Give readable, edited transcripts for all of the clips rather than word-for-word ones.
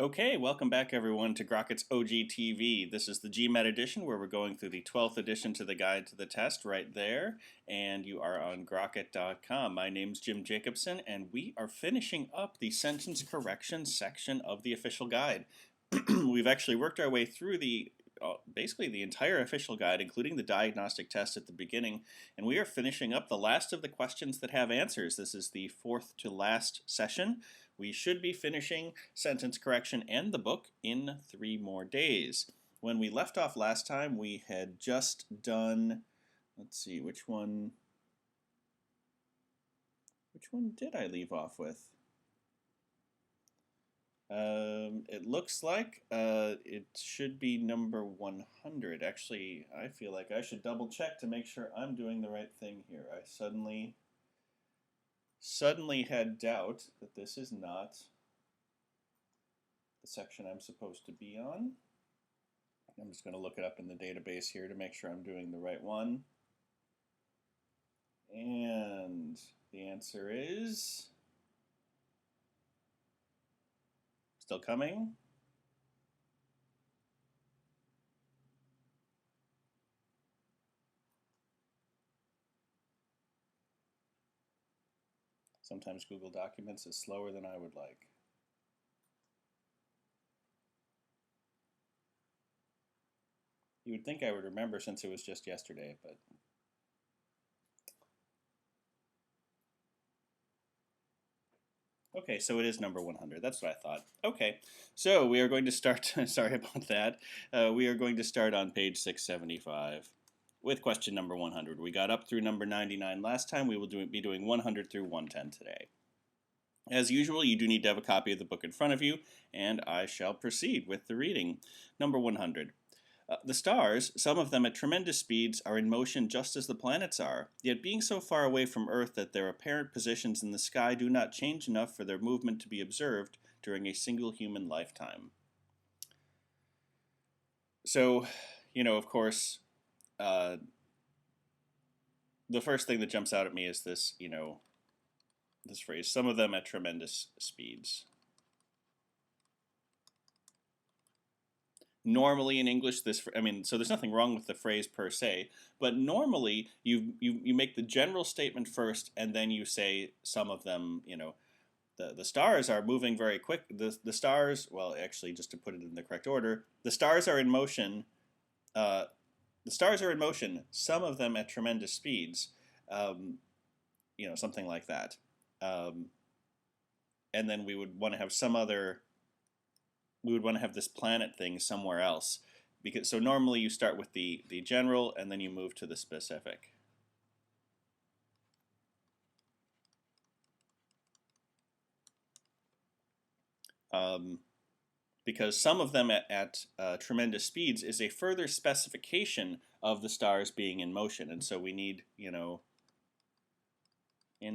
Okay, welcome back everyone to Grockit's OG TV. This is the GMAT edition where we're going through the 12th edition to the guide to the test right there, and you are on Grockit.com. My name's Jim Jacobson, and we are finishing up the sentence correction section of the official guide. We've actually worked our way through basically the entire official guide, including the diagnostic test at the beginning, and we are finishing up the last of the questions that have answers. This is the fourth to last session. We should be finishing sentence correction and the book in 3 more days. When we left off last time, we had just done, let's see, which one did I leave off with? It looks like it should be number 100. Actually, I feel like I should double check to make sure I'm doing the right thing here. I suddenly had doubt that this is not the section I'm supposed to be on. I'm just going to look it up in the database here to make sure I'm doing the right one. And the answer is still coming. Sometimes Google Documents is slower than I would like. You would think I would remember since it was just yesterday, but okay, so it is number 100. That's what I thought. Okay, so we are going to start, sorry about that. We are going to start on page 675 with question number 100. We got up through number 99 last time. We will be doing 100 through 110 today. As usual, you do need to have a copy of the book in front of you, and I shall proceed with the reading. Number 100. The stars, some of them at tremendous speeds, are in motion just as the planets are, yet being so far away from Earth that their apparent positions in the sky do not change enough for their movement to be observed during a single human lifetime. So, of course, the first thing that jumps out at me is this, this phrase, some of them at tremendous speeds. Normally in English, so there's nothing wrong with the phrase per se, but normally you make the general statement first, and then you say some of them, the stars are moving very quick. The stars, well, actually, just to put it in the correct order, the stars are in motion. The stars are in motion. Some of them at tremendous speeds. Something like that. And then we would want to have we would want to have this planet thing somewhere else. So normally you start with the general and then you move to the specific. Because some of them at tremendous speeds is a further specification of the stars being in motion. And so we need, in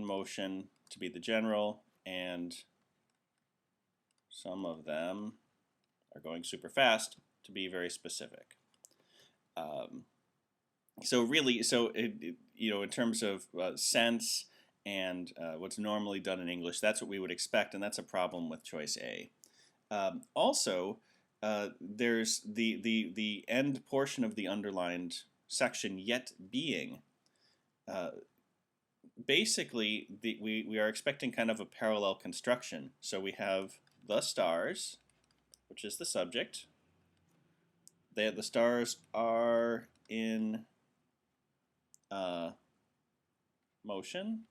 motion to be the general, and some of them are going super fast to be very specific. In terms of sense and what's normally done in English, that's what we would expect, and that's a problem with choice A. Also, there's the end portion of the underlined section, yet being. Basically, we are expecting kind of a parallel construction. So we have the stars, which is the subject. The stars are in motion.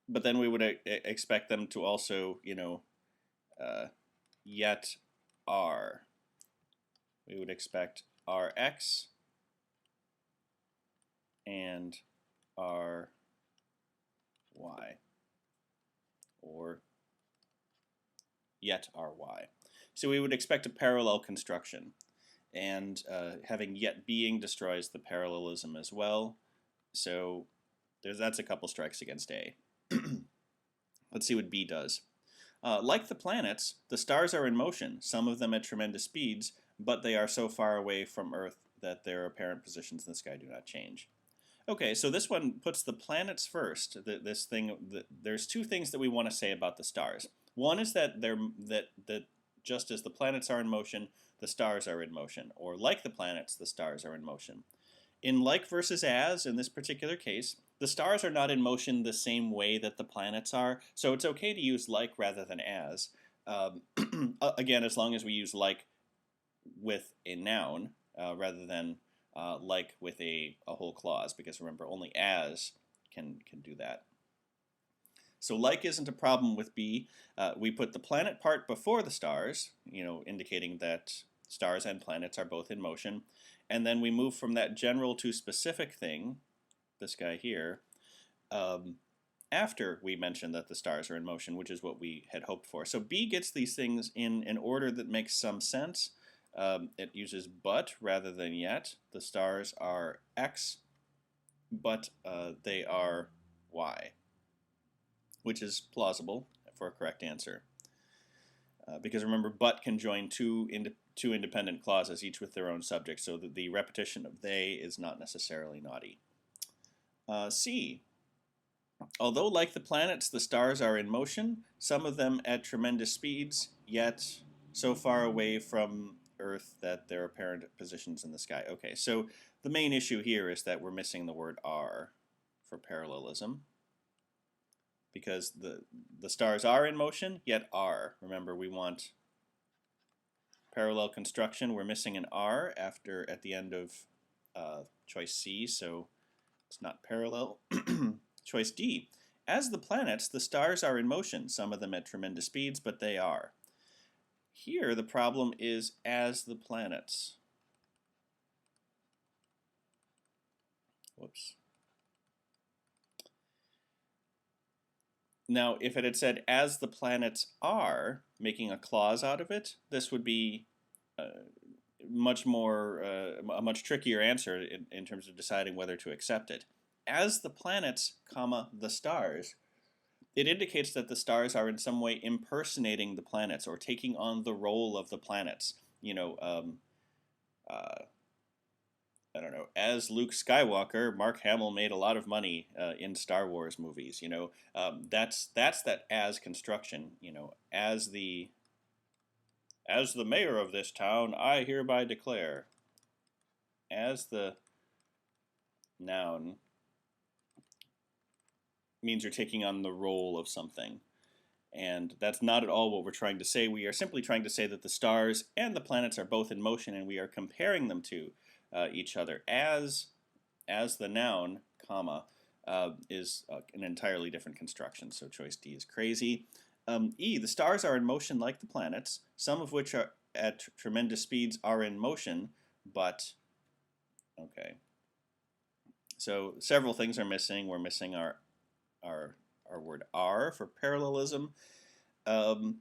But then we would expect them to also, yet are. We would expect Rx and Ry, or yet Ry. So we would expect a parallel construction, and having yet being destroys the parallelism as well. So that's a couple strikes against A. Let's see what B does. Like the planets, the stars are in motion, some of them at tremendous speeds, but they are so far away from Earth that their apparent positions in the sky do not change. Okay, so this one puts the planets first. There's two things that we want to say about the stars. One is that that just as the planets are in motion, the stars are in motion, or like the planets, the stars are in motion. In like versus as, in this particular case, the stars are not in motion the same way that the planets are, so it's okay to use like rather than as. Again, as long as we use like with a noun rather than like with a whole clause, because remember, only as can do that. So like isn't a problem with B. We put the planet part before the stars, indicating that stars and planets are both in motion. And then we move from that general to specific thing, this guy here, after we mention that the stars are in motion, which is what we had hoped for. So B gets these things in an order that makes some sense. It uses but rather than yet. The stars are X, but they are Y, which is plausible for a correct answer. Because remember, but can join two independent clauses, each with their own subject, so that the repetition of they is not necessarily naughty. C. Although, like the planets, the stars are in motion, some of them at tremendous speeds, yet so far away from Earth that their apparent positions in the sky. Okay, so the main issue here is that we're missing the word are for parallelism, because the stars are in motion, yet are. Remember, we want parallel construction. We're missing an are at the end of choice C, so it's not parallel. Choice D. As the planets, the stars are in motion, some of them at tremendous speeds, but they are. Here, the problem is as the planets. Whoops. Now, if it had said as the planets are, making a clause out of it, this would be a much trickier answer in terms of deciding whether to accept it. As the planets, comma, the stars, it indicates that the stars are in some way impersonating the planets or taking on the role of the planets. I don't know, as Luke Skywalker, Mark Hamill made a lot of money in Star Wars movies. That's that as construction. As the mayor of this town, I hereby declare. As the noun means you're taking on the role of something. And that's not at all what we're trying to say. We are simply trying to say that the stars and the planets are both in motion, and we are comparing them to each other. As the noun, comma, is an entirely different construction, so choice D is crazy. E, the stars are in motion like the planets, some of which are at tremendous speeds are in motion, but, okay. So several things are missing. We're missing our word are for parallelism. The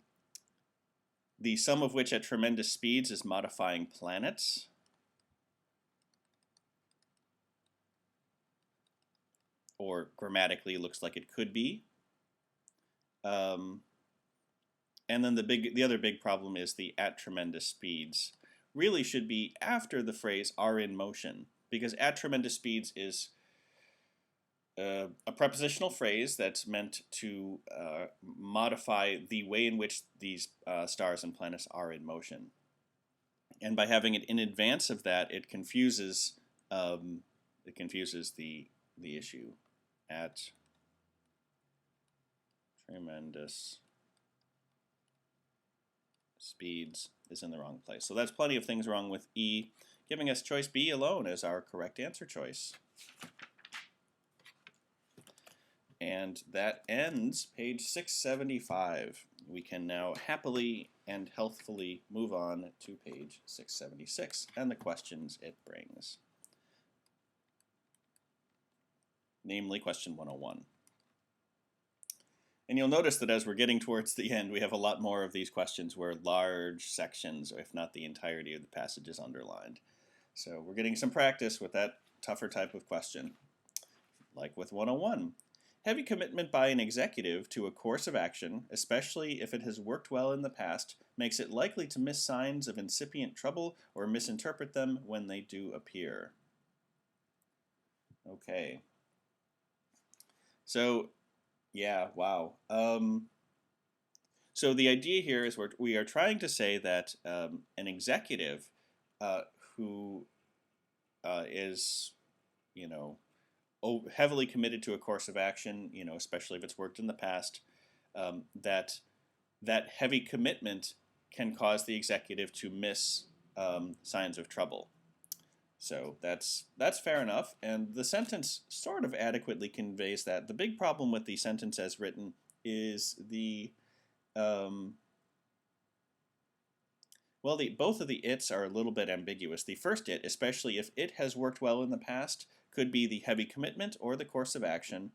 sum of which at tremendous speeds is modifying planets. Or grammatically looks like it could be. And then the other big problem is the at tremendous speeds. Really should be after the phrase are in motion, because at tremendous speeds is a prepositional phrase that's meant to modify the way in which these stars and planets are in motion. And by having it in advance of that, it confuses the issue. At tremendous speeds is in the wrong place. So that's plenty of things wrong with E, giving us choice B alone as our correct answer choice. And that ends page 675. We can now happily and healthfully move on to page 676 and the questions it brings. Namely, question 101. And you'll notice that as we're getting towards the end, we have a lot more of these questions where large sections, if not the entirety of the passage, is underlined. So we're getting some practice with that tougher type of question. Like with 101. Heavy commitment by an executive to a course of action, especially if it has worked well in the past, makes it likely to miss signs of incipient trouble or misinterpret them when they do appear. Okay. So, yeah, wow. So the idea here is we are trying to say that an executive who is, you know, heavily committed to a course of action, especially if it's worked in the past, that heavy commitment can cause the executive to miss signs of trouble. So that's fair enough, and the sentence sort of adequately conveys that. The big problem with the sentence as written is um, both of the its are a little bit ambiguous. The first it, especially if it has worked well in the past, could be the heavy commitment or the course of action.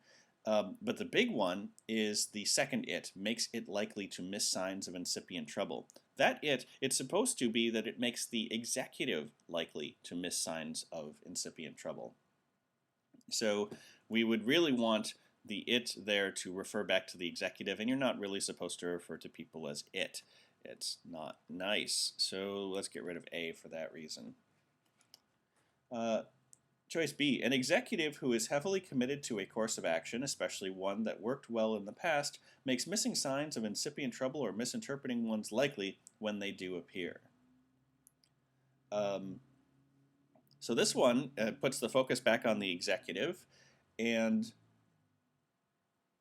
But the big one is the second it, makes it likely to miss signs of incipient trouble. That it's supposed to be that it makes the executive likely to miss signs of incipient trouble. So we would really want the it there to refer back to the executive, and you're not really supposed to refer to people as it. It's not nice. So let's get rid of A for that reason. Choice B, an executive who is heavily committed to a course of action, especially one that worked well in the past, makes missing signs of incipient trouble or misinterpreting ones likely when they do appear. So this one puts the focus back on the executive, and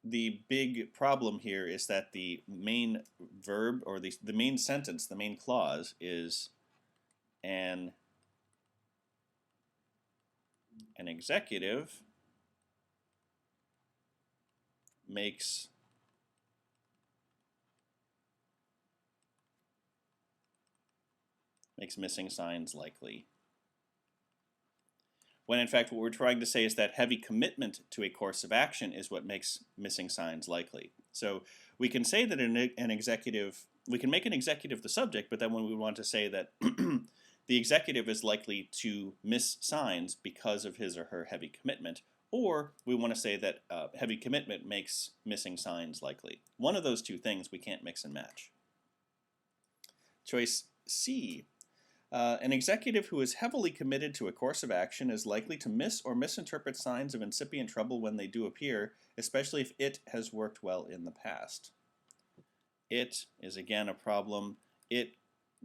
the big problem here is that the main verb, or the main sentence, the main clause, is an executive makes missing signs likely. When in fact what we're trying to say is that heavy commitment to a course of action is what makes missing signs likely. So we can say that an executive, we can make an executive the subject, but then when we want to say that the executive is likely to miss signs because of his or her heavy commitment, or we want to say that heavy commitment makes missing signs likely. One of those two things we can't mix and match. Choice C. An executive who is heavily committed to a course of action is likely to miss or misinterpret signs of incipient trouble when they do appear, especially if it has worked well in the past. It is again a problem. It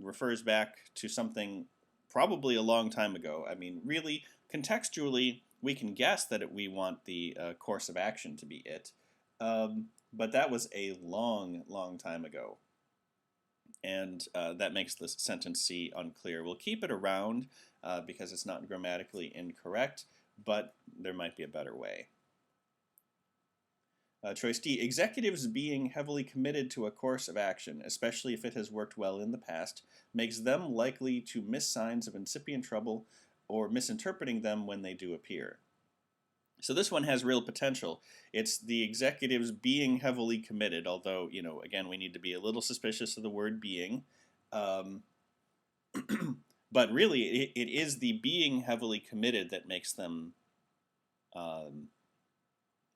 refers back to something probably a long time ago. I mean, really, contextually, we can guess that we want the course of action to be it, but that was a long, long time ago. And that makes the sentence C unclear. We'll keep it around because it's not grammatically incorrect, but there might be a better way. Choice D, executives being heavily committed to a course of action, especially if it has worked well in the past, makes them likely to miss signs of incipient trouble or misinterpreting them when they do appear. So this one has real potential. It's the executives being heavily committed, although, again, we need to be a little suspicious of the word being. But really, it is the being heavily committed that makes them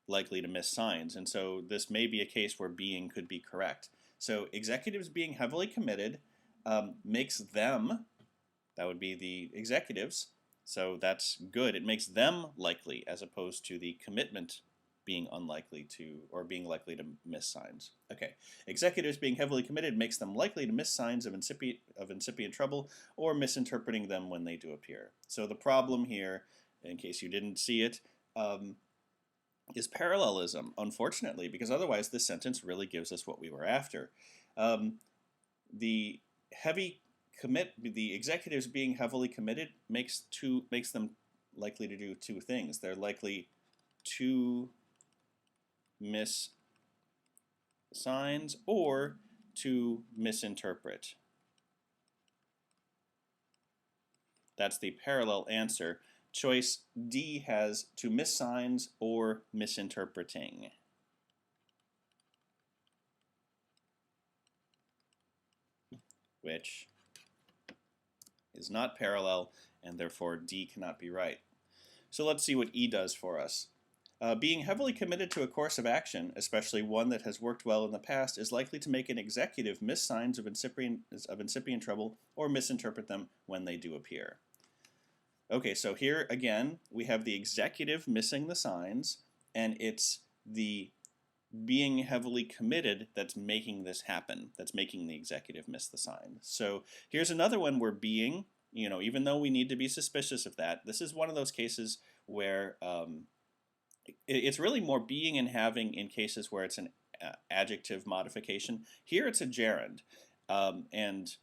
likely to miss signs. And so this may be a case where being could be correct. So executives being heavily committed makes them, that would be the executives, so that's good. It makes them likely as opposed to the commitment being unlikely to, or being likely to miss signs. Okay, executives being heavily committed makes them likely to miss signs of incipient trouble or misinterpreting them when they do appear. So the problem here, in case you didn't see it, is parallelism, unfortunately, because otherwise this sentence really gives us what we were after. The executives being heavily committed makes them likely to do two things. They're likely to miss signs or to misinterpret. That's the parallel answer. Choice D has to miss signs or misinterpreting. Which is not parallel, and therefore D cannot be right. So let's see what E does for us. Being heavily committed to a course of action, especially one that has worked well in the past, is likely to make an executive miss signs of incipient trouble or misinterpret them when they do appear. Okay, so here again, we have the executive missing the signs, and it's the being heavily committed that's making this happen, that's making the executive miss the sign. So here's another one where being, even though we need to be suspicious of that, this is one of those cases where it's really more being and having in cases where it's an adjective modification. Here it's a gerund, and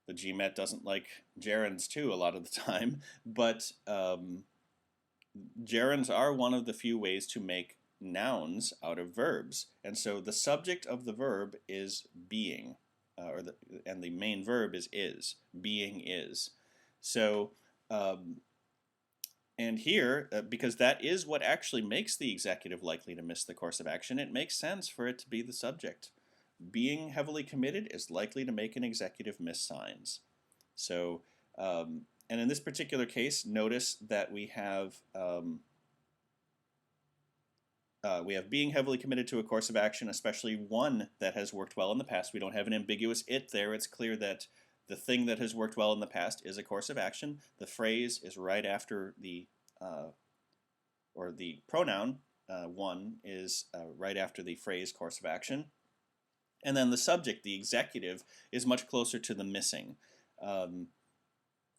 the GMAT doesn't like gerunds too a lot of the time, but gerunds are one of the few ways to make nouns out of verbs. And so the subject of the verb is being, and the main verb is. Being is. So, and here, because that is what actually makes the executive likely to miss the course of action, it makes sense for it to be the subject. Being heavily committed is likely to make an executive miss signs. So, and in this particular case, notice that we have being heavily committed to a course of action, especially one that has worked well in the past. We don't have an ambiguous it there. It's clear that the thing that has worked well in the past is a course of action. The phrase is right after the, or the pronoun, one, is right after the phrase course of action. And then the subject, the executive, is much closer to the missing.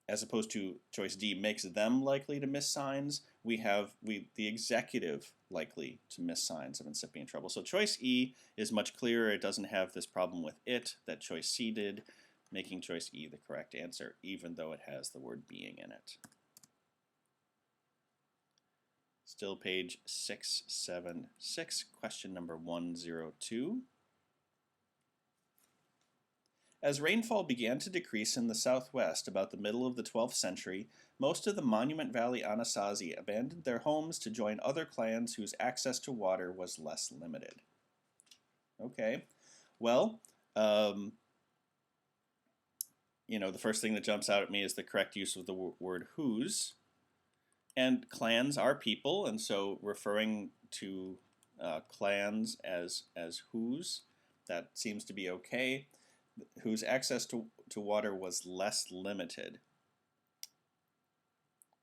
As opposed to choice D makes them likely to miss signs, we have the executive likely to miss signs of incipient trouble. So choice E is much clearer. It doesn't have this problem with it that choice C did, making choice E the correct answer, even though it has the word being in it. Still page 676, question number 102. As rainfall began to decrease in the southwest about the middle of the 12th century, most of the Monument Valley Anasazi abandoned their homes to join other clans whose access to water was less limited. Okay, well, the first thing that jumps out at me is the correct use of the word whose. And clans are people, and so referring to clans as whose, that seems to be okay. Whose access to water was less limited.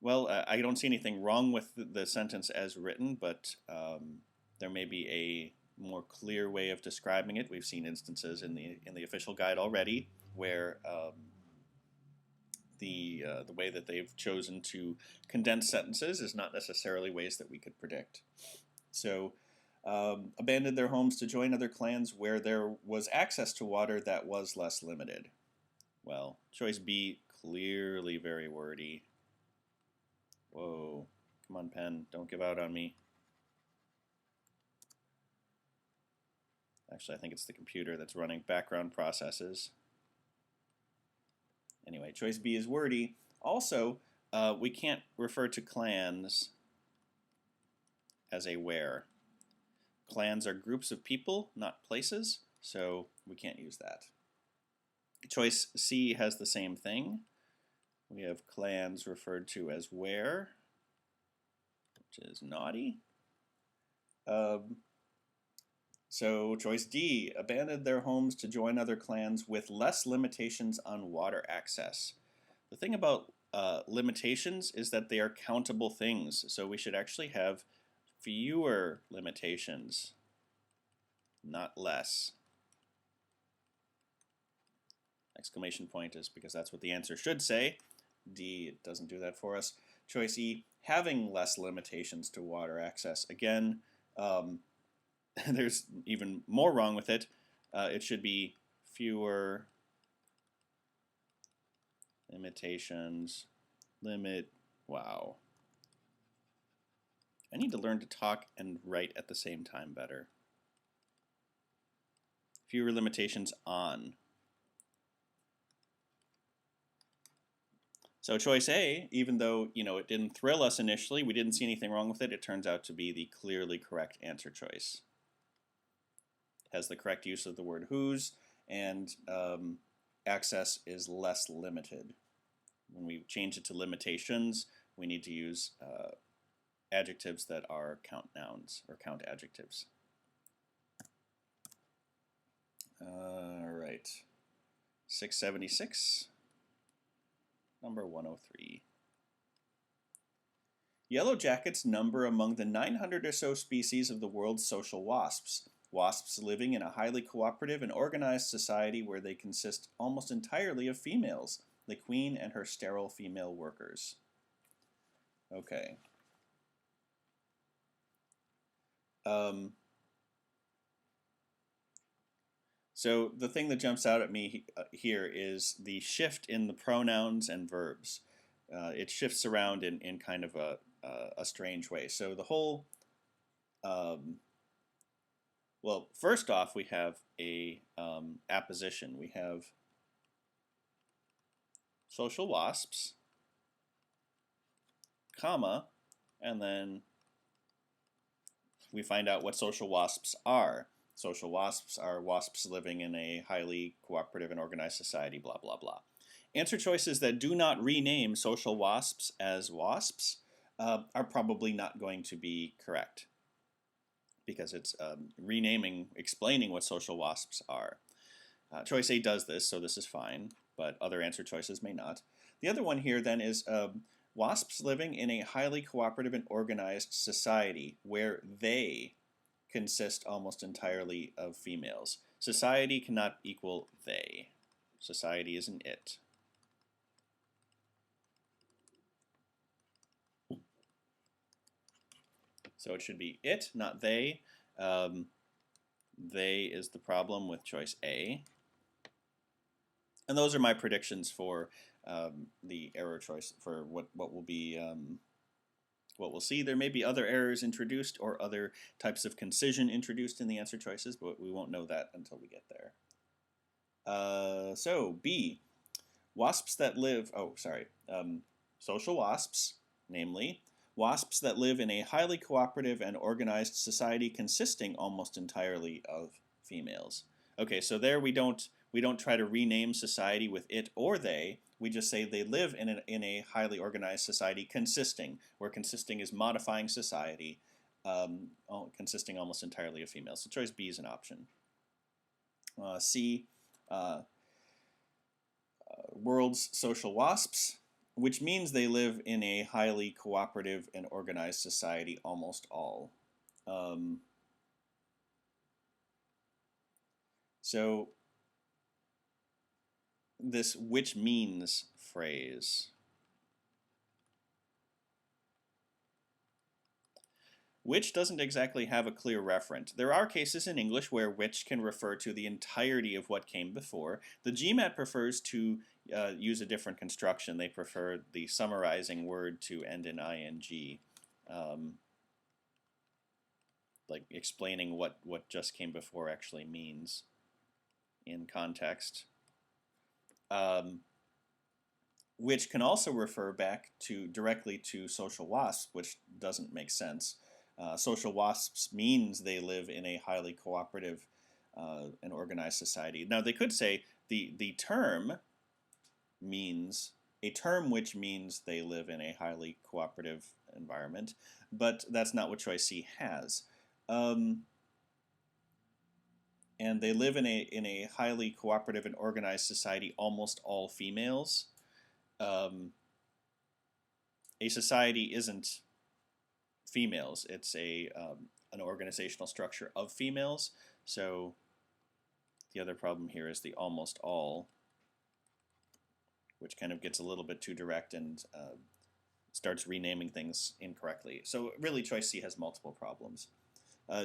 Well, I don't see anything wrong with the sentence as written, but there may be a more clear way of describing it. We've seen instances in the official guide already where the way that they've chosen to condense sentences is not necessarily ways that we could predict. So, abandoned their homes to join other clans where there was access to water that was less limited. Well, choice B, clearly very wordy. Whoa, come on, pen, don't give out on me. Actually, I think it's the computer that's running background processes. Anyway, choice B is wordy. Also, we can't refer to clans as a where. Clans are groups of people, not places, so we can't use that. Choice C has the same thing. We have clans referred to as where, which is naughty. So choice D, abandoned their homes to join other clans with less limitations on water access. The thing about limitations is that they are countable things, so we should actually have fewer limitations, not less. Exclamation point is because that's what the answer should say. D, it doesn't do that for us. Choice E, having less limitations to water access. Again, there's even more wrong with it. It should be fewer limitations. Wow. I need to learn to talk and write at the same time better. Fewer limitations on. So choice A, even though it didn't thrill us initially, we didn't see anything wrong with it, it turns out to be the clearly correct answer choice. It has the correct use of the word whose, and access is less limited. When we change it to limitations, we need to use adjectives that are count nouns or count adjectives. All right, 676. Number 103. Yellow jackets number among the 900 or so species of the world's social wasps. Wasps living in a highly cooperative and organized society where they consist almost entirely of females, the queen and her sterile female workers. Okay. So the thing that jumps out at me here is the shift in the pronouns and verbs. It shifts around in kind of a strange way. So the whole, well, first off, we have a apposition. We have social wasps, comma, and then we find out what social wasps are. Social wasps are wasps living in a highly cooperative and organized society, blah, blah, blah. Answer choices that do not rename social wasps as wasps are probably not going to be correct because it's renaming, explaining what social wasps are. Choice A does this, so this is fine, but other answer choices may not. The other one here then is wasps living in a highly cooperative and organized society where they consist almost entirely of females. Society cannot equal they. Society is an it. So it should be it, not they. They is the problem with choice A. And those are my predictions for the error choice, for what will be what we'll see. There may be other errors introduced or other types of concision introduced in the answer choices, but we won't know that until we get there. So B, wasps that live, social wasps, namely, wasps that live in a highly cooperative and organized society consisting almost entirely of females. Okay, so there we don't try to rename society with it or they. We just say they live in a highly organized society consisting, where consisting is modifying society, consisting almost entirely of females. So choice B is an option. C, world's social wasps, which means they live in a highly cooperative and organized society, almost all. So this which means phrase. Which doesn't exactly have a clear referent. There are cases in English where which can refer to the entirety of what came before. The GMAT prefers to use a different construction. They prefer the summarizing word to end in ing, like explaining what just came before actually means in context. Which can also refer back directly to social wasps, which doesn't make sense. Social wasps means they live in a highly cooperative and organized society. Now they could say the term means a term which means they live in a highly cooperative environment, but that's not what choice C has. And they live in a highly cooperative and organized society, almost all females. A society isn't females; it's an organizational structure of females. So the other problem here is the almost all, which kind of gets a little bit too direct and starts renaming things incorrectly. So really, choice C has multiple problems.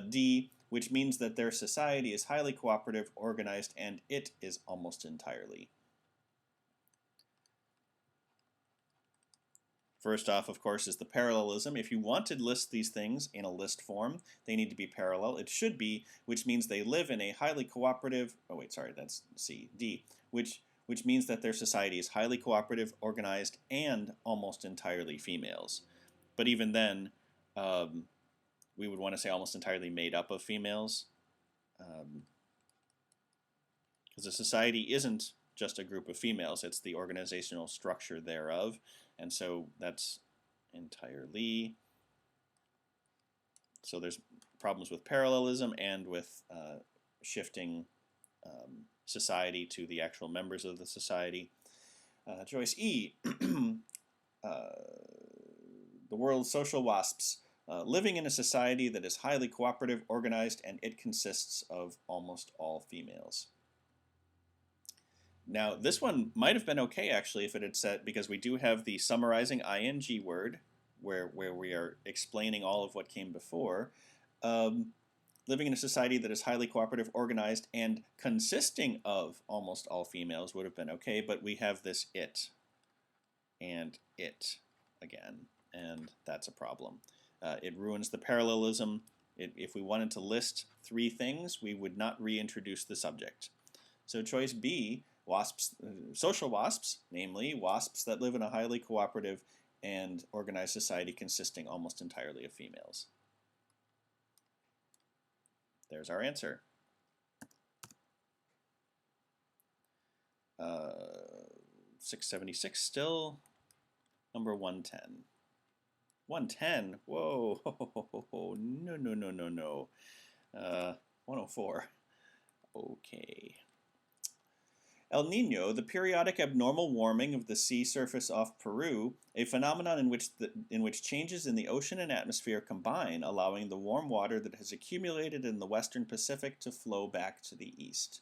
D, which means that their society is highly cooperative, organized, and it is almost entirely. First off, of course, is the parallelism. If you want to list these things in a list form, they need to be parallel. It should be, which means they live in a highly cooperative, oh wait, sorry, that's C. D, which means that their society is highly cooperative, organized, and almost entirely females. But even then, we would want to say almost entirely made up of females, because a society isn't just a group of females, it's the organizational structure thereof, and so that's entirely. So there's problems with parallelism and with shifting society to the actual members of the society. Choice E, the world's social wasps, living in a society that is highly cooperative, organized, and it consists of almost all females. Now, this one might have been okay, actually, if it had said, because we do have the summarizing ing word, where we are explaining all of what came before. Living in a society that is highly cooperative, organized, and consisting of almost all females would have been okay, but we have this it and it again, and that's a problem. It ruins the parallelism. If we wanted to list three things, we would not reintroduce the subject. So choice B, wasps, social wasps, namely wasps that live in a highly cooperative and organized society consisting almost entirely of females. There's our answer. 676 still. Number 110. 110? Whoa. No, no, no, no, no. 104. Okay. El Nino, the periodic abnormal warming of the sea surface off Peru, a phenomenon in which changes in the ocean and atmosphere combine, allowing the warm water that has accumulated in the western Pacific to flow back to the east.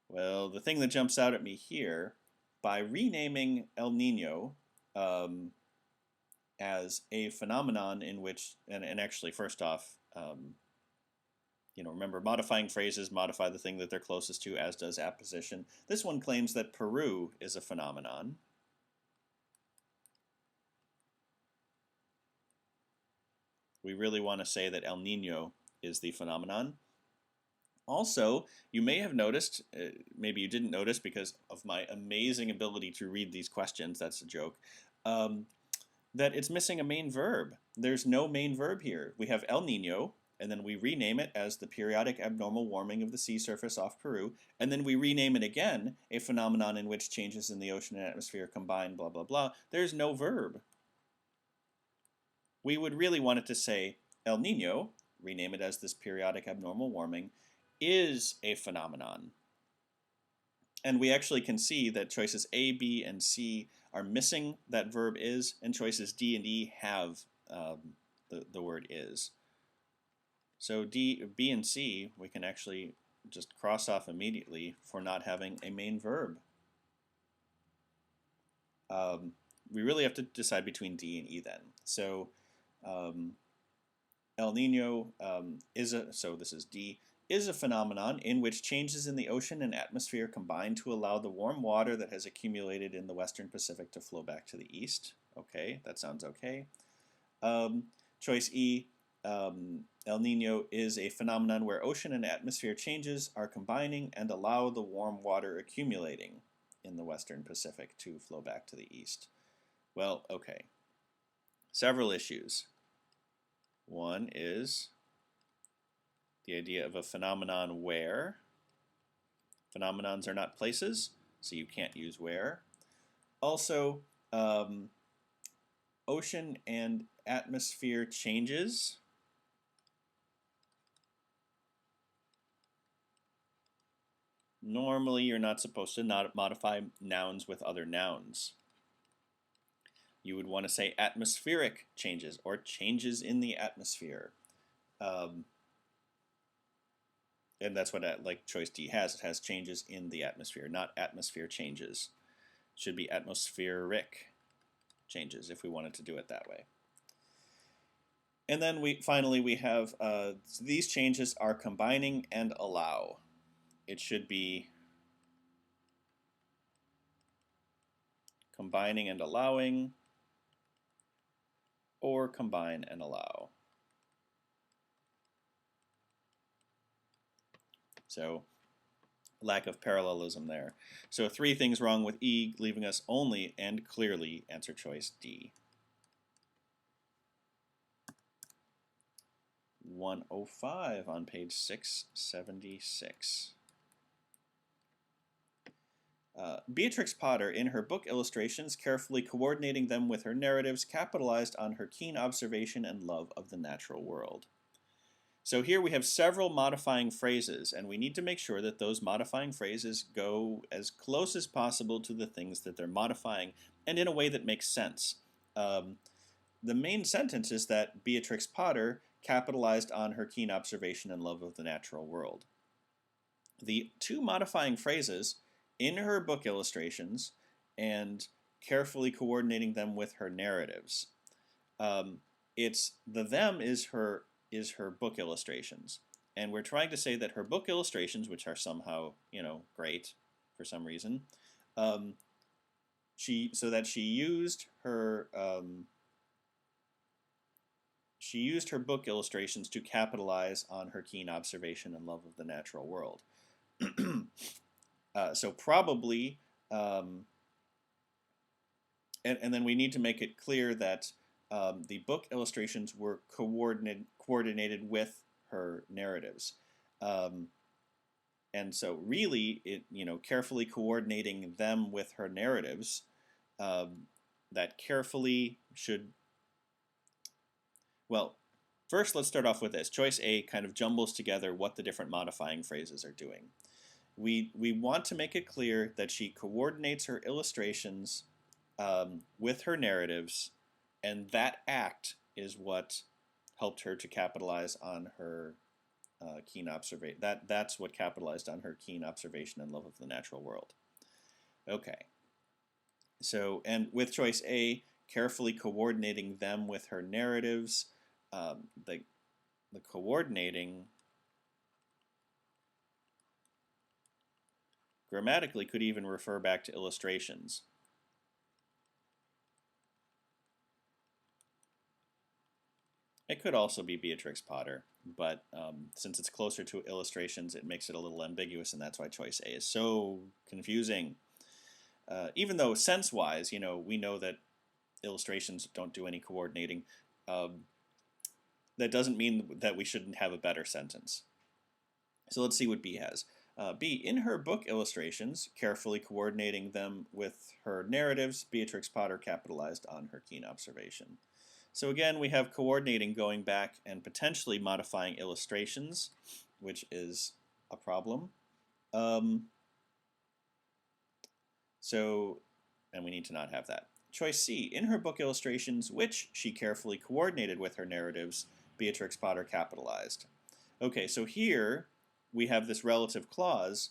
Well, the thing that jumps out at me here, by renaming El Nino as a phenomenon in which, and actually first off, remember, modifying phrases modify the thing that they're closest to, as does apposition. This one claims that Peru is a phenomenon. We really want to say that El Nino is the phenomenon. Also, you may have noticed, maybe you didn't notice because of my amazing ability to read these questions, that's a joke, that it's missing a main verb. There's no main verb here. We have El Nino, and then we rename it as the periodic abnormal warming of the sea surface off Peru, and then we rename it again, a phenomenon in which changes in the ocean and atmosphere combine, blah, blah, blah. There's no verb. We would really want it to say El Nino, rename it as this periodic abnormal warming, is a phenomenon. And we actually can see that choices A, B, and C are missing that verb is, and choices D and E have the word is. So D, B, and C, we can actually just cross off immediately for not having a main verb. We really have to decide between D and E then. So El Nino so this is D, is a phenomenon in which changes in the ocean and atmosphere combine to allow the warm water that has accumulated in the western Pacific to flow back to the east. Okay, that sounds okay. Choice E, El Nino is a phenomenon where ocean and atmosphere changes are combining and allow the warm water accumulating in the western Pacific to flow back to the east. Well, okay. Several issues. One is the idea of a phenomenon where. Phenomenons are not places, so you can't use where. Also, ocean and atmosphere changes. Normally, you're not supposed to not modify nouns with other nouns. You would want to say atmospheric changes or changes in the atmosphere. And that's what like choice D has. It has changes in the atmosphere, not atmosphere changes. It should be atmospheric changes if we wanted to do it that way. And then finally we have these changes are combining and allow. It should be combining and allowing or combine and allow. So lack of parallelism there. So three things wrong with E, leaving us only and clearly answer choice D. 105 on page 676. Beatrix Potter, in her book illustrations, carefully coordinating them with her narratives, capitalized on her keen observation and love of the natural world. So here we have several modifying phrases, and we need to make sure that those modifying phrases go as close as possible to the things that they're modifying, and in a way that makes sense. Um, the main sentence is that Beatrix Potter capitalized on her keen observation and love of the natural world. The two modifying phrases in her book illustrations and carefully coordinating them with her narratives. It's the them is her book illustrations, and we're trying to say that her book illustrations, which are somehow great for some reason, she used her book illustrations to capitalize on her keen observation and love of the natural world. So probably, and then we need to make it clear that the book illustrations were coordinated with her narratives. And so really, carefully coordinating them with her narratives, that carefully should, well, first let's start off with this. Choice A kind of jumbles together what the different modifying phrases are doing. We want to make it clear that she coordinates her illustrations with her narratives, and that act is what helped her to capitalize on her keen observation. That's what capitalized on her keen observation and love of the natural world. Okay. So, and with choice A, carefully coordinating them with her narratives, the coordinating grammatically could even refer back to illustrations. It could also be Beatrix Potter, but since it's closer to illustrations, it makes it a little ambiguous, and that's why choice A is so confusing. Even though sense-wise, we know that illustrations don't do any coordinating, that doesn't mean that we shouldn't have a better sentence. So let's see what B has. B, in her book illustrations, carefully coordinating them with her narratives, Beatrix Potter capitalized on her keen observation. So again, we have coordinating going back and potentially modifying illustrations, which is a problem. And we need to not have that. Choice C, in her book illustrations, which she carefully coordinated with her narratives, Beatrix Potter capitalized. Okay, so here we have this relative clause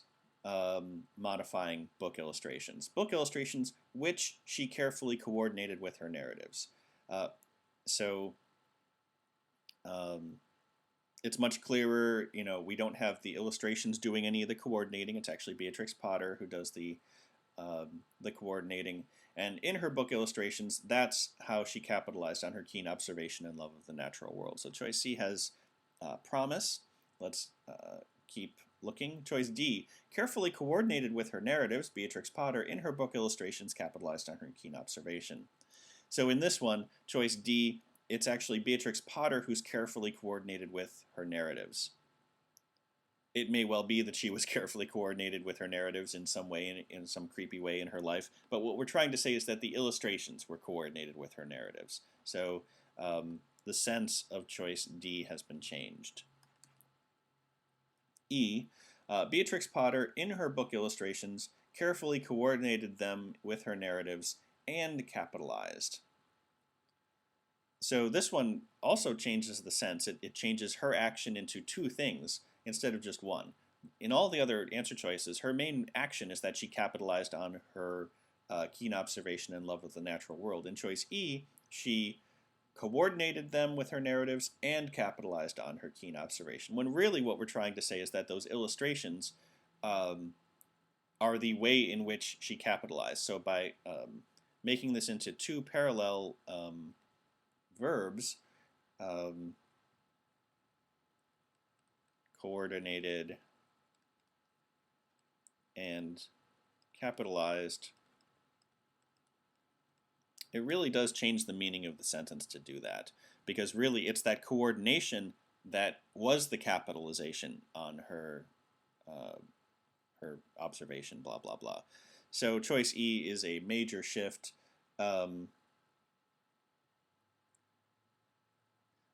modifying book illustrations. Book illustrations, which she carefully coordinated with her narratives. It's much clearer. We don't have the illustrations doing any of the coordinating. It's actually Beatrix Potter who does the coordinating. And in her book illustrations, that's how she capitalized on her keen observation and love of the natural world. So choice C has promise. Let's keep looking. Choice D, carefully coordinated with her narratives, Beatrix Potter in her book illustrations capitalized on her keen observation. So in this one, choice D, it's actually Beatrix Potter who's carefully coordinated with her narratives. It may well be that she was carefully coordinated with her narratives in some way, in some creepy way in her life, but what we're trying to say is that the illustrations were coordinated with her narratives. So the sense of choice D has been changed. E, Beatrix Potter, in her book illustrations, carefully coordinated them with her narratives and capitalized. So this one also changes the sense. It changes her action into two things instead of just one. In all the other answer choices, her main action is that she capitalized on her keen observation and love of the natural world. In choice E, she coordinated them with her narratives and capitalized on her keen observation. When really what we're trying to say is that those illustrations are the way in which she capitalized. So by making this into two parallel verbs, coordinated and capitalized, it really does change the meaning of the sentence to do that, because really it's that coordination that was the capitalization on her her observation, blah blah blah. So choice E is a major shift.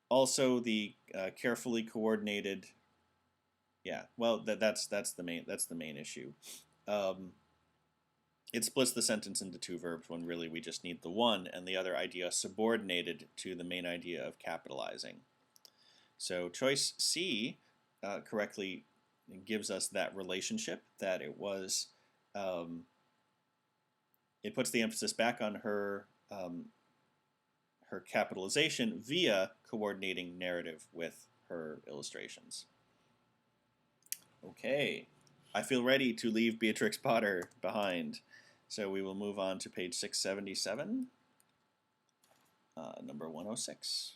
Also, the carefully coordinated. Yeah, well, that's the main issue. it splits the sentence into two verbs when really we just need the one and the other idea subordinated to the main idea of capitalizing. So choice C correctly gives us that relationship, that it was, it puts the emphasis back on her her capitalization via coordinating narrative with her illustrations. Okay, I feel ready to leave Beatrix Potter behind. So we will move on to page 677, number 106.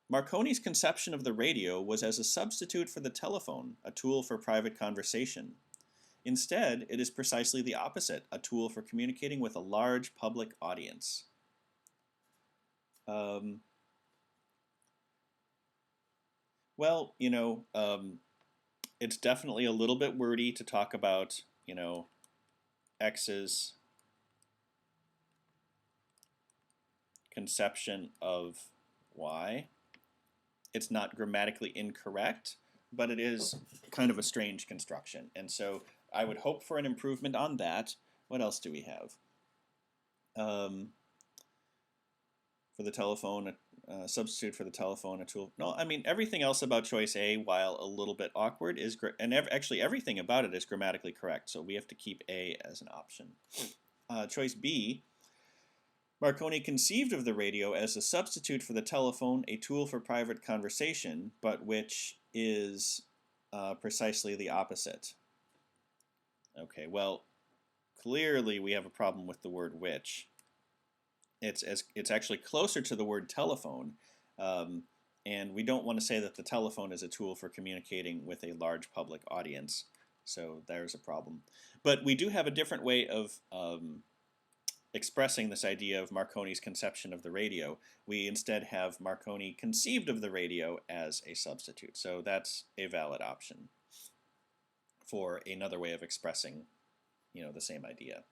Marconi's conception of the radio was as a substitute for the telephone, a tool for private conversation. Instead, it is precisely the opposite, a tool for communicating with a large public audience. Well, it's definitely a little bit wordy to talk about, X's conception of Y. It's not grammatically incorrect, but it is kind of a strange construction. And so I would hope for an improvement on that. What else do we have? For the telephone, substitute for the telephone, a tool. No, I mean, everything else about choice A, while a little bit awkward, is actually everything about it is grammatically correct. So we have to keep A as an option. Choice B, Marconi conceived of the radio as a substitute for the telephone, a tool for private conversation, but which is precisely the opposite. Okay, well, clearly we have a problem with the word which. It's actually closer to the word telephone, and we don't want to say that the telephone is a tool for communicating with a large public audience. So there's a problem. But we do have a different way of expressing this idea of Marconi's conception of the radio. We instead have Marconi conceived of the radio as a substitute. So that's a valid option for another way of expressing, the same idea.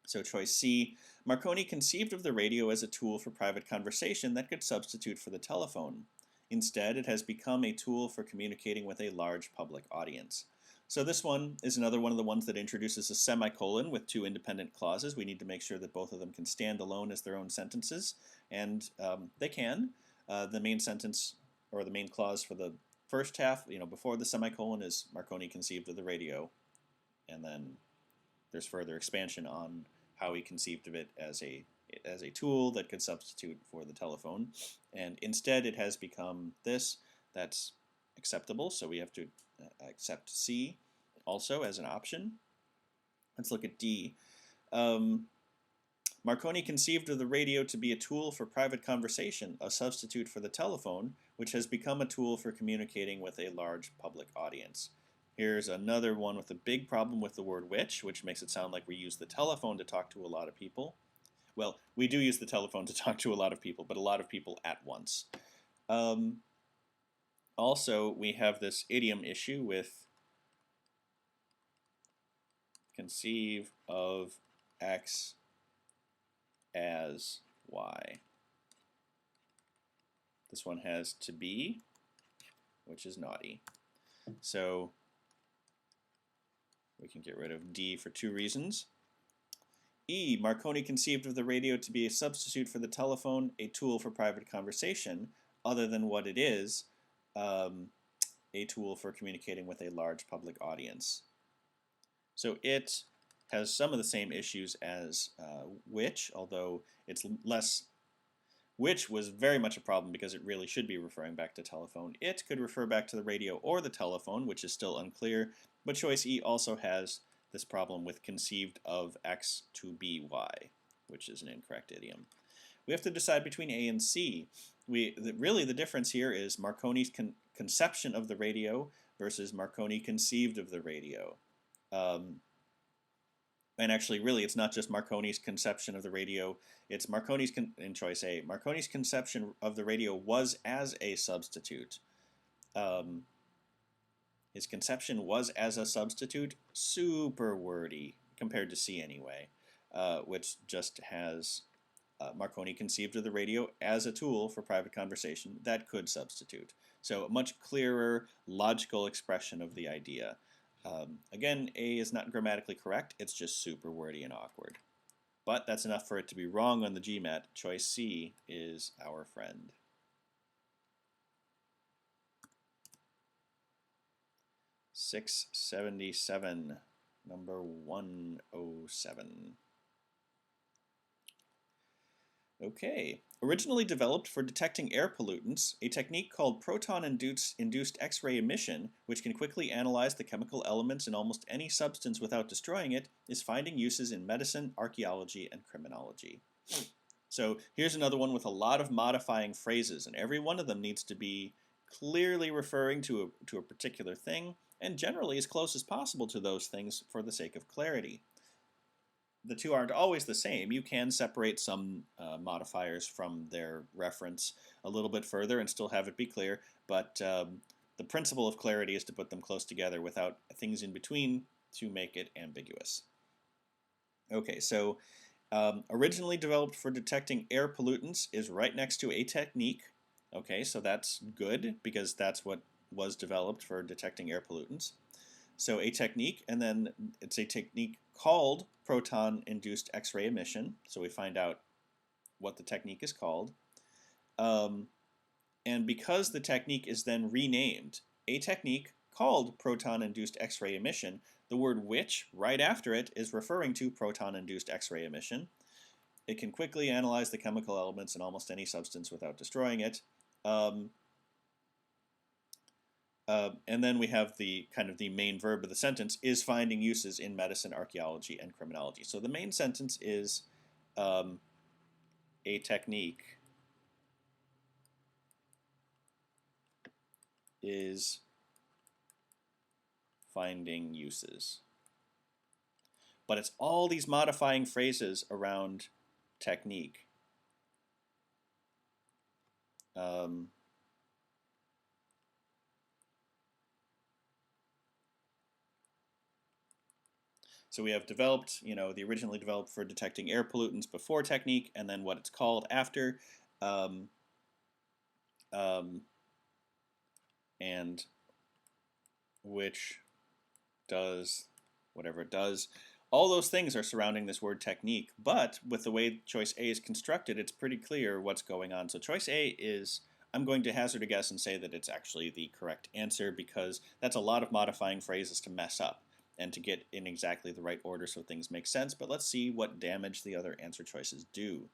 So choice C, Marconi conceived of the radio as a tool for private conversation that could substitute for the telephone. Instead, it has become a tool for communicating with a large public audience. So this one is another one of the ones that introduces a semicolon with two independent clauses. We need to make sure that both of them can stand alone as their own sentences, and they can. The main sentence, or the main clause for the first half, before the semicolon, is Marconi conceived of the radio, and then there's further expansion on how he conceived of it as a tool that could substitute for the telephone. And instead it has become this. That's acceptable, so we have to accept C also as an option. Let's look at D. Marconi conceived of the radio to be a tool for private conversation, a substitute for the telephone, which has become a tool for communicating with a large public audience. Here's another one with a big problem with the word which makes it sound like we use the telephone to talk to a lot of people. Well, we do use the telephone to talk to a lot of people, but a lot of people at once. Also, we have this idiom issue with conceive of X as Y. This one has to be, which is naughty. So we can get rid of D for two reasons. E, Marconi conceived of the radio to be a substitute for the telephone, a tool for private conversation, other than what it is, a tool for communicating with a large public audience. So it has some of the same issues as which, although it's less. Which was very much a problem because it really should be referring back to telephone. It could refer back to the radio or the telephone, which is still unclear, but choice E also has this problem with conceived of X to be Y, which is an incorrect idiom. We have to decide between A and C. Really the difference here is Marconi's conception of the radio versus Marconi conceived of the radio. And actually, really, it's not just Marconi's conception of the radio. It's Marconi's, in choice A, Marconi's conception of the radio was as a substitute. His conception was as a substitute, super wordy, compared to C anyway, which just has Marconi conceived of the radio as a tool for private conversation that could substitute. So a much clearer, logical expression of the idea. Again, A is not grammatically correct, it's just super wordy and awkward. But that's enough for it to be wrong on the GMAT. Choice C is our friend. (677), number 107. Okay. Originally developed for detecting air pollutants, a technique called proton-induced X-ray emission, which can quickly analyze the chemical elements in almost any substance without destroying it, is finding uses in medicine, archaeology, and criminology. So here's another one with a lot of modifying phrases, and every one of them needs to be clearly referring to a particular thing, and generally as close as possible to those things for the sake of clarity. The two aren't always the same. You can separate some modifiers from their reference a little bit further and still have it be clear, but the principle of clarity is to put them close together without things in between to make it ambiguous. Okay, so originally developed for detecting air pollutants is right next to a technique. Okay, so that's good because that's what was developed for detecting air pollutants. So a technique, and then it's a technique called proton-induced X-ray emission. So we find out what the technique is called. And because the technique is then renamed, a technique called proton-induced X-ray emission, the word which right after it is referring to proton-induced X-ray emission. It can quickly analyze the chemical elements in almost any substance without destroying it. And then we have the kind of the main verb of the sentence is finding uses in medicine, archaeology, and criminology. So the main sentence is a technique is finding uses. But it's all these modifying phrases around technique. So we have developed, the originally developed for detecting air pollutants before technique, and then what it's called after, and which does whatever it does. All those things are surrounding this word technique, but with the way choice A is constructed, it's pretty clear what's going on. So choice A is, I'm going to hazard a guess and say that it's actually the correct answer because that's a lot of modifying phrases to mess up and to get in exactly the right order so things make sense. But let's see what damage the other answer choices do.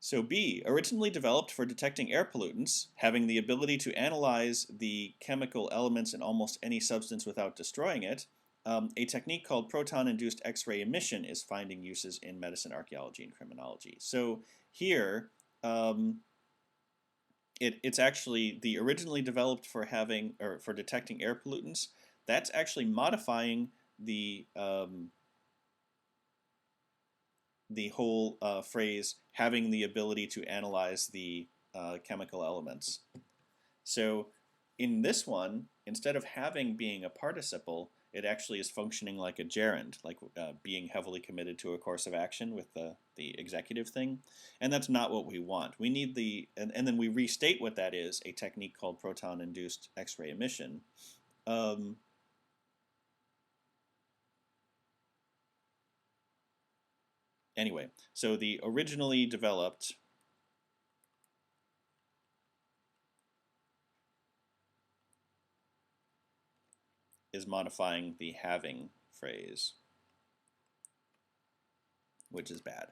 So B, originally developed for detecting air pollutants, having the ability to analyze the chemical elements in almost any substance without destroying it, a technique called proton-induced X-ray emission is finding uses in medicine, archaeology, and criminology. So here, it's actually the originally developed for for detecting air pollutants. That's actually modifying the whole phrase having the ability to analyze the chemical elements. So in this one, instead of having being a participle, it actually is functioning like a gerund, like being heavily committed to a course of action with the executive thing. And that's not what we want. We need and then we restate what that is, a technique called proton-induced X-ray emission. Anyway, so the originally developed is modifying the having phrase, which is bad.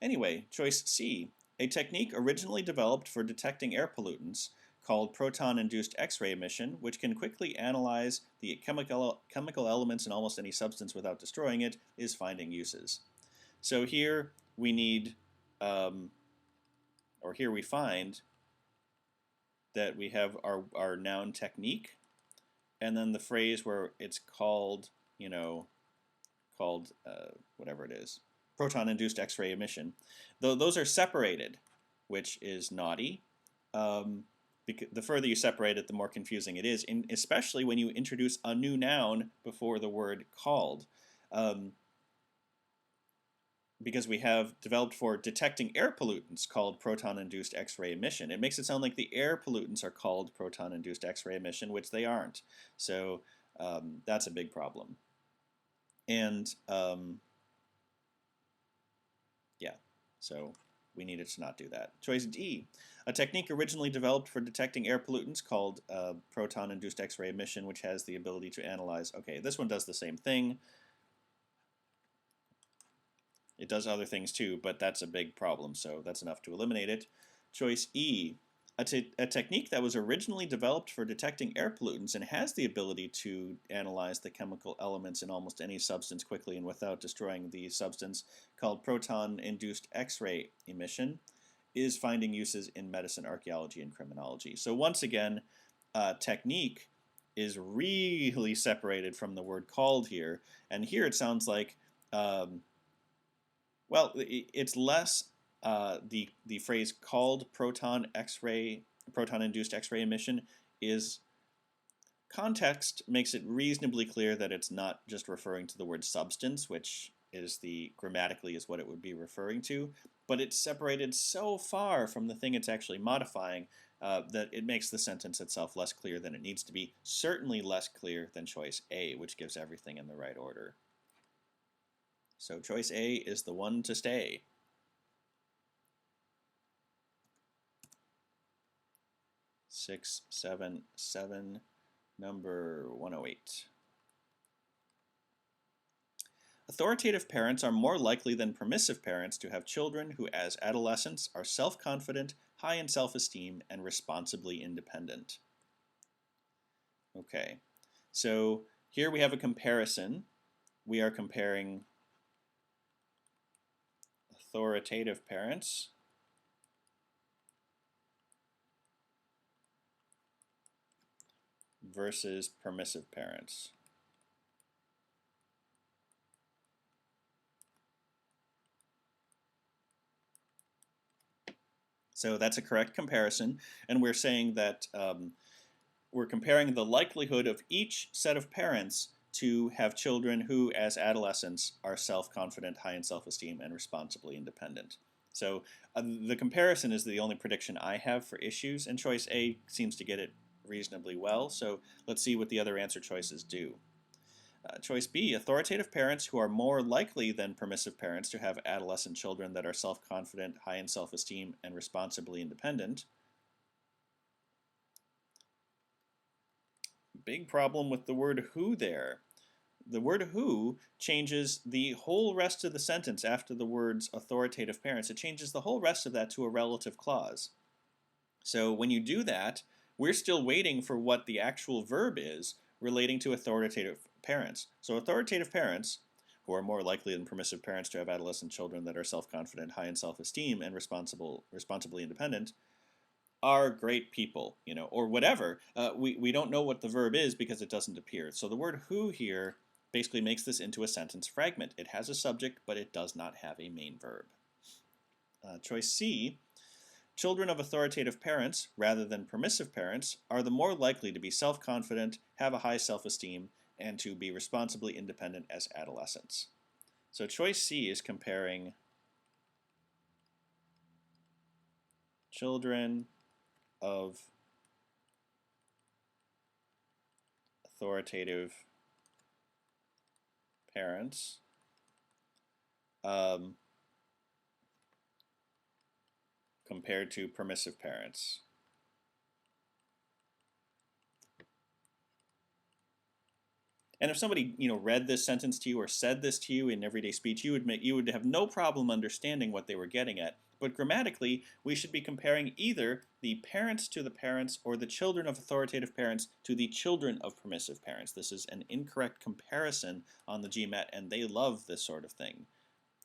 Anyway, choice C, a technique originally developed for detecting air pollutants called proton-induced X-ray emission, which can quickly analyze the chemical elements in almost any substance without destroying it, is finding uses. So here we need, or here we find that we have our noun technique, and then the phrase where it's called, whatever it is, proton-induced X-ray emission. Those are separated, which is naughty. Because the further you separate it, the more confusing it is, especially when you introduce a new noun before the word called. because we have developed for detecting air pollutants called proton-induced X-ray emission. It makes it sound like the air pollutants are called proton-induced X-ray emission, which they aren't. So that's a big problem. And yeah, so we needed to not do that. Choice D, a technique originally developed for detecting air pollutants called proton-induced X-ray emission, which has the ability to analyze. Okay, this one does the same thing. It does other things too, but that's a big problem, so that's enough to eliminate it. Choice E, a technique that was originally developed for detecting air pollutants and has the ability to analyze the chemical elements in almost any substance quickly and without destroying the substance, called proton-induced X-ray emission, is finding uses in medicine, archaeology, and criminology. So once again, technique is really separated from the word called here, and here it sounds like well, it's less the phrase called proton-induced X-ray emission is context makes it reasonably clear that it's not just referring to the word substance, which is grammatically is what it would be referring to, but it's separated so far from the thing it's actually modifying that it makes the sentence itself less clear than it needs to be, certainly less clear than choice A, which gives everything in the right order. So choice A is the one to stay. 677, number 108. Authoritative parents are more likely than permissive parents to have children who, as adolescents, are self-confident, high in self-esteem, and responsibly independent. Okay, so here we have a comparison. We are comparing authoritative parents versus permissive parents. So that's a correct comparison, and we're saying that we're comparing the likelihood of each set of parents to have children who, as adolescents, are self-confident, high in self-esteem, and responsibly independent. So the comparison is the only prediction I have for issues, and choice A seems to get it reasonably well. So let's see what the other answer choices do. Choice B, authoritative parents who are more likely than permissive parents to have adolescent children that are self-confident, high in self-esteem, and responsibly independent. Big problem with the word who there. The word who changes the whole rest of the sentence after the words authoritative parents. It changes the whole rest of that to a relative clause. So when you do that, we're still waiting for what the actual verb is relating to authoritative parents. So authoritative parents, who are more likely than permissive parents to have adolescent children that are self-confident, high in self-esteem, and responsibly independent, are great people, or whatever. We don't know what the verb is because it doesn't appear. So the word who here basically makes this into a sentence fragment. It has a subject, but it does not have a main verb. Choice C, children of authoritative parents, rather than permissive parents, are the more likely to be self-confident, have a high self-esteem, and to be responsibly independent as adolescents. So choice C is comparing children of authoritative parents compared to permissive parents. And if somebody read this sentence to you or said this to you in everyday speech, you would have no problem understanding what they were getting at. But grammatically, we should be comparing either the parents to the parents or the children of authoritative parents to the children of permissive parents. This is an incorrect comparison on the GMAT, and they love this sort of thing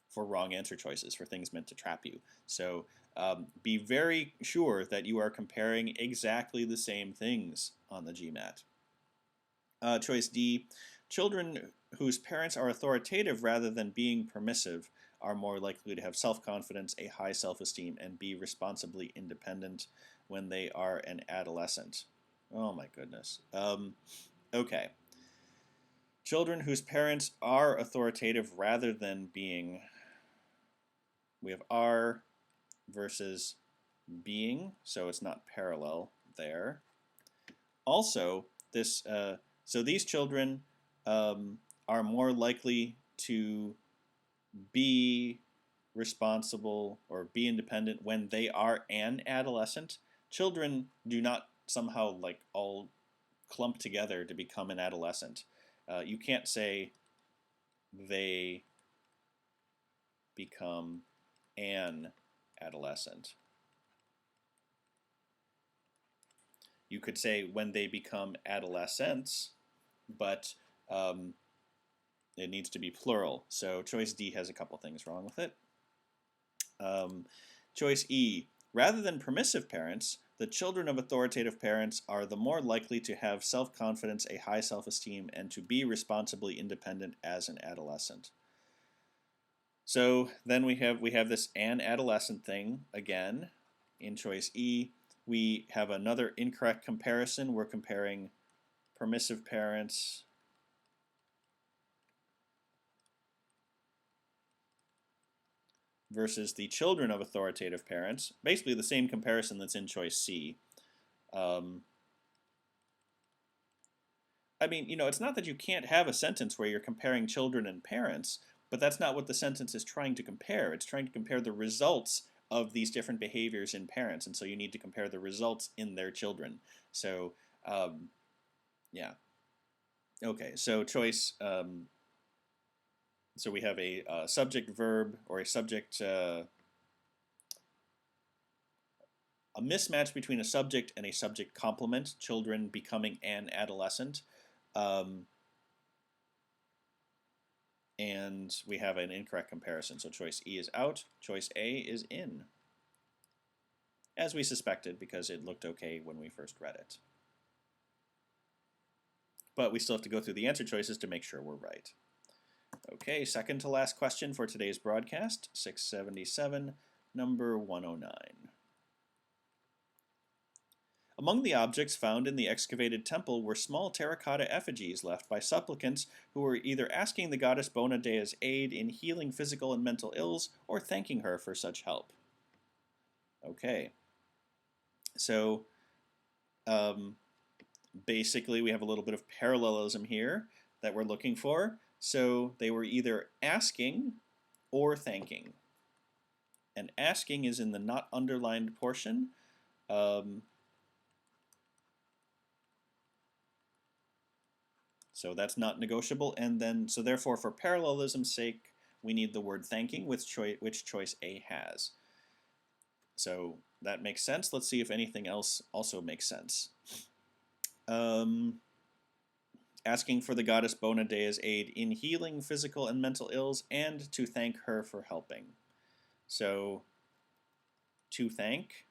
for wrong answer choices, for things meant to trap you. So be very sure that you are comparing exactly the same things on the GMAT. Choice D, children whose parents are authoritative rather than being permissive are more likely to have self-confidence, a high self-esteem, and be responsibly independent when they are an adolescent. Oh my goodness. Okay. Children whose parents are authoritative rather than being we have are versus being, so it's not parallel there. Also, so these children are more likely to be responsible or be independent when they are an adolescent. Children do not somehow like all clump together to become an adolescent. You can't say they become an adolescent. You could say when they become adolescents, but it needs to be plural. So choice D has a couple things wrong with it. Choice E, rather than permissive parents, the children of authoritative parents are the more likely to have self-confidence, a high self-esteem, and to be responsibly independent as an adolescent. So then we have this an adolescent thing again in choice E. We have another incorrect comparison. We're comparing permissive parents versus the children of authoritative parents. Basically the same comparison that's in choice C. I mean, it's not that you can't have a sentence where you're comparing children and parents, but that's not what the sentence is trying to compare. It's trying to compare the results of these different behaviors in parents, and so you need to compare the results in their children. So, yeah. Okay, so choice, so we have a subject verb or a subject, a mismatch between a subject and a subject complement, children becoming an adolescent. And we have an incorrect comparison. So choice E is out, choice A is in, as we suspected because it looked okay when we first read it. But we still have to go through the answer choices to make sure we're right. Okay, second to last question for today's broadcast, 677, number 109. Among the objects found in the excavated temple were small terracotta effigies left by supplicants who were either asking the goddess Bona Dea's aid in healing physical and mental ills or thanking her for such help. Okay, so basically we have a little bit of parallelism here that we're looking for. So they were either asking or thanking. And asking is in the not underlined portion. So that's not negotiable. And then, so therefore, for parallelism's sake, we need the word thanking, which choice A has. So that makes sense. Let's see if anything else also makes sense. Asking for the goddess Bona Dea's aid in healing physical and mental ills and to thank her for helping. So to thank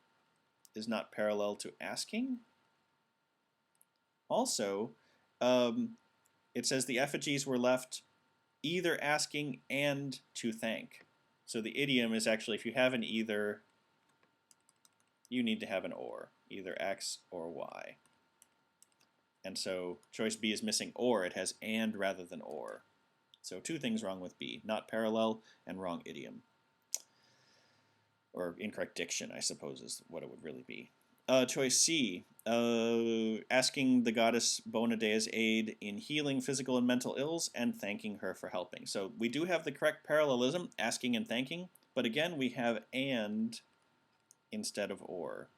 is not parallel to asking. Also, it says the effigies were left either asking and to thank. So the idiom is actually, if you have an either, you need to have an or, either X or Y. And so choice B is missing or. It has and rather than or. So two things wrong with B, not parallel and wrong idiom. Or incorrect diction, I suppose, is what it would really be. Choice C, asking the goddess Bona Dea's aid in healing physical and mental ills and thanking her for helping. So we do have the correct parallelism, asking and thanking, but again we have and instead of or.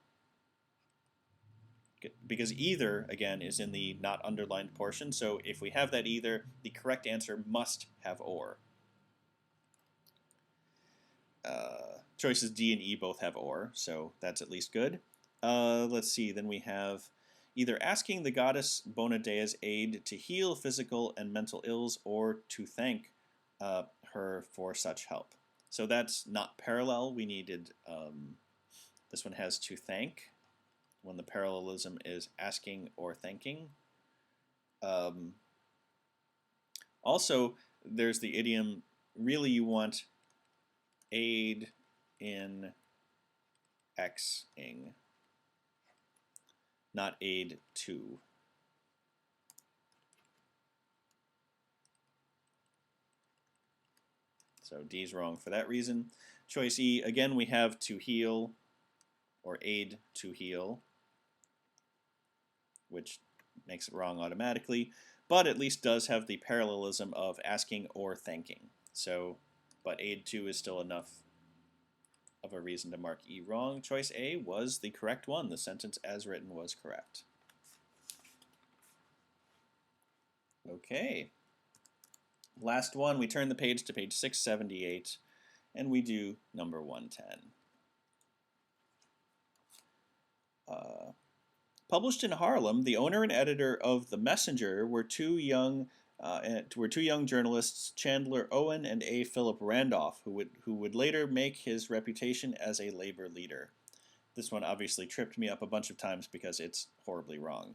Because either, again, is in the not underlined portion, so if we have that either, the correct answer must have or. Choices D and E both have or, so that's at least good. Let's see, then we have either asking the goddess Bona Dea's aid to heal physical and mental ills or to thank her for such help. So that's not parallel. We needed, this one has to thank when the parallelism is asking or thanking. Also, there's the idiom, really you want aid in X-ing, not aid to. So D is wrong for that reason. Choice E, again, we have to heal or aid to heal, which makes it wrong automatically, but at least does have the parallelism of asking or thanking. So, but aid to is still enough of a reason to mark E wrong. Choice A was the correct one. The sentence as written was correct. Okay. Last one, we turn the page to page 678, and we do number 110. Published in Harlem, the owner and editor of The Messenger were two young journalists, Chandler Owen and A. Philip Randolph, who would later make his reputation as a labor leader. This one obviously tripped me up a bunch of times because it's horribly wrong.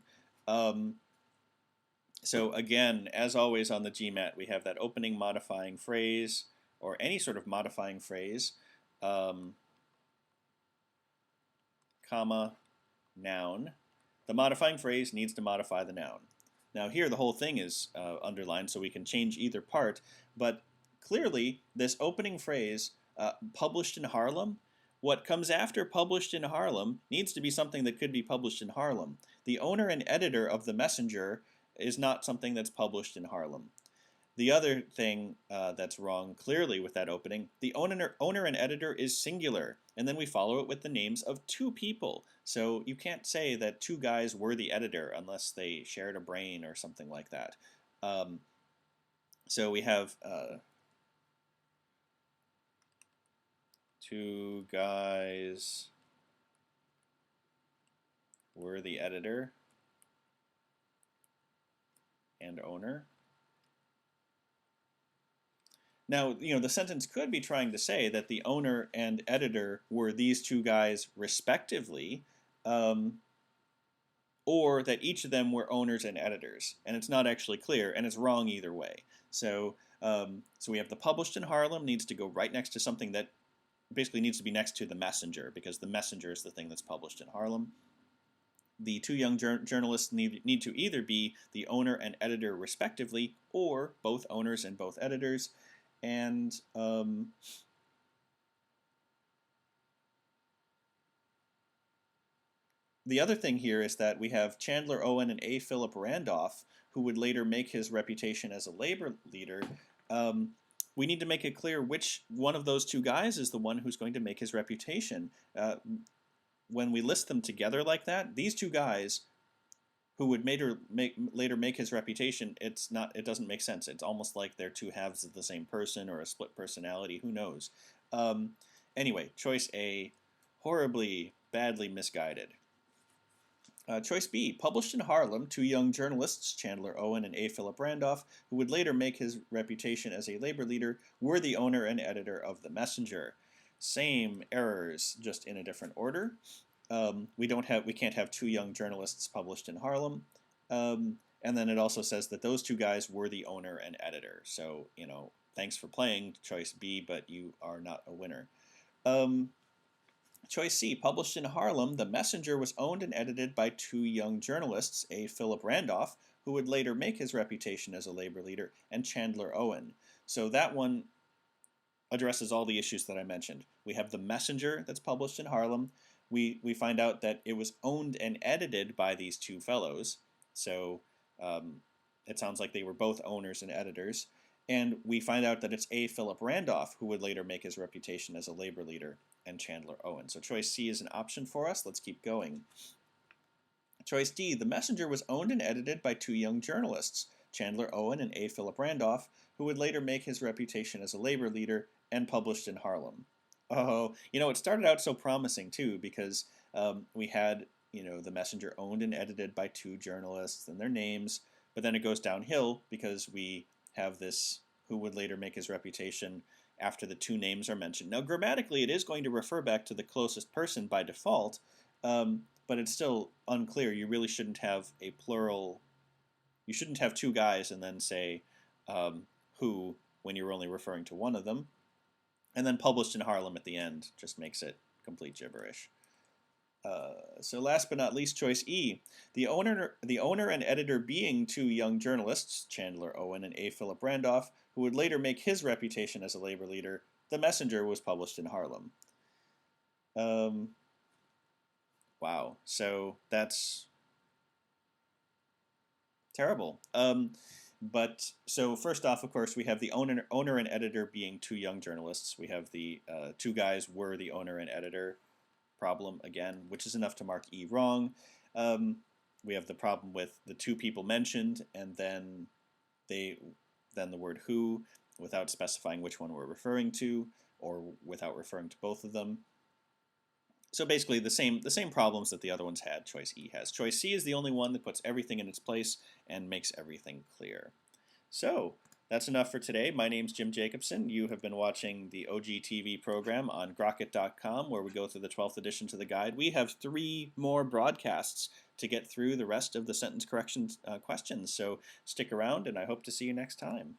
So again, as always on the GMAT, we have that opening modifying phrase, or any sort of modifying phrase, comma, noun. The modifying phrase needs to modify the noun. Now here the whole thing is underlined so we can change either part, but clearly this opening phrase, published in Harlem, what comes after published in Harlem needs to be something that could be published in Harlem. The owner and editor of The Messenger is not something that's published in Harlem. The other thing that's wrong clearly with that opening, the owner and editor is singular, and then we follow it with the names of two people. So you can't say that two guys were the editor unless they shared a brain or something like that. So we have two guys were the editor and owner. Now, the sentence could be trying to say that the owner and editor were these two guys respectively, or that each of them were owners and editors. And it's not actually clear, and it's wrong either way. So, so we have the published in Harlem needs to go right next to something that basically needs to be next to the Messenger, because the Messenger is the thing that's published in Harlem. The two young journalists need to either be the owner and editor respectively, or both owners and both editors. And the other thing here is that we have Chandler Owen and A. Philip Randolph, who would later make his reputation as a labor leader. We need to make it clear which one of those two guys is the one who's going to make his reputation. When we list them together like that, these two guys who would later make his reputation, it doesn't make sense. It's almost like they're two halves of the same person or a split personality. Who knows? Anyway, choice A, horribly, badly misguided. Choice B, published in Harlem, two young journalists, Chandler Owen and A. Philip Randolph, who would later make his reputation as a labor leader, were the owner and editor of The Messenger. Same errors, just in a different order. We can't have two young journalists published in Harlem. And then it also says that those two guys were the owner and editor. So, thanks for playing choice B, but you are not a winner. Choice C, published in Harlem, The Messenger was owned and edited by two young journalists, A. Philip Randolph, who would later make his reputation as a labor leader, and Chandler Owen. So that one addresses all the issues that I mentioned. We have The Messenger that's published in Harlem. We find out that it was owned and edited by these two fellows. So it sounds like they were both owners and editors. And we find out that it's A. Philip Randolph who would later make his reputation as a labor leader, and Chandler Owen. So choice C is an option for us. Let's keep going. Choice D, The Messenger was owned and edited by two young journalists, Chandler Owen and A. Philip Randolph, who would later make his reputation as a labor leader and published in Harlem. Oh, it started out so promising too, because we had, The Messenger owned and edited by two journalists and their names, but then it goes downhill because we have this who would later make his reputation after the two names are mentioned. Now, grammatically, it is going to refer back to the closest person by default, but it's still unclear. You really shouldn't have a plural. You shouldn't have two guys and then say who when you're only referring to one of them. And then published in Harlem at the end just makes it complete gibberish. So last but not least, choice E. The owner and editor being two young journalists, Chandler Owen and A. Philip Randolph, who would later make his reputation as a labor leader, The Messenger was published in Harlem. Um, wow. So that's terrible. But so first off, of course, we have the owner and editor being two young journalists. We have the two guys were the owner and editor problem again, which is enough to mark E wrong. Um, we have the problem with the two people mentioned, and then the word who, without specifying which one we're referring to, or without referring to both of them. So basically the same problems that the other ones had, choice E has. Choice C is the only one that puts everything in its place and makes everything clear. So that's enough for today. My name's Jim Jacobson. You have been watching the OGTV program on Grockit.com, where we go through the 12th edition to the guide. We have 3 more broadcasts to get through the rest of the sentence corrections questions, so stick around, and I hope to see you next time.